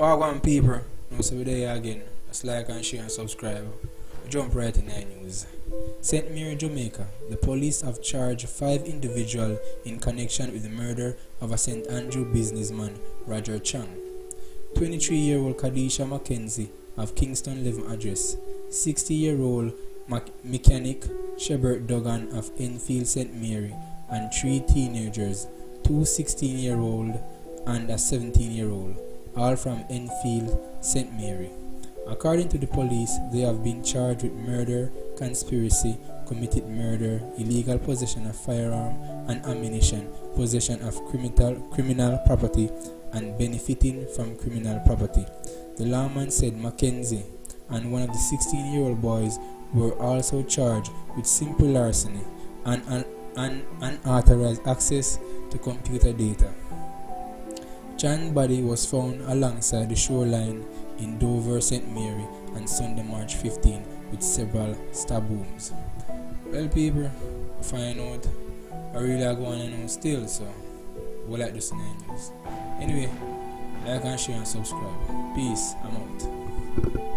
Welcome people, now so we're there again. Just like and share and subscribe. We jump right in the news. St. Mary, Jamaica. The police have charged 5 individuals in connection with the murder of a St. Andrew businessman, Roger Chang. 23-year-old Khadesha McKenzie of Kingston living address. 60-year-old mechanic Cebert Duggan of Enfield, St. Mary, and 3 teenagers, 2 16-year-old and a 17-year-old, all from Enfield, St. Mary. According to the police, they have been charged with murder, conspiracy, committed murder, illegal possession of firearm and ammunition, possession of criminal property, and benefiting from criminal property. The lawman said McKenzie and one of the 16-year-old boys were also charged with simple larceny and unauthorized access to computer data. Chan's body was found alongside the shoreline in Dover, St. Mary on Sunday, March 15 with several stab wounds. Well people, find out I really are going on still, so we like this news. Anyway, like and share and subscribe. Peace, I'm out.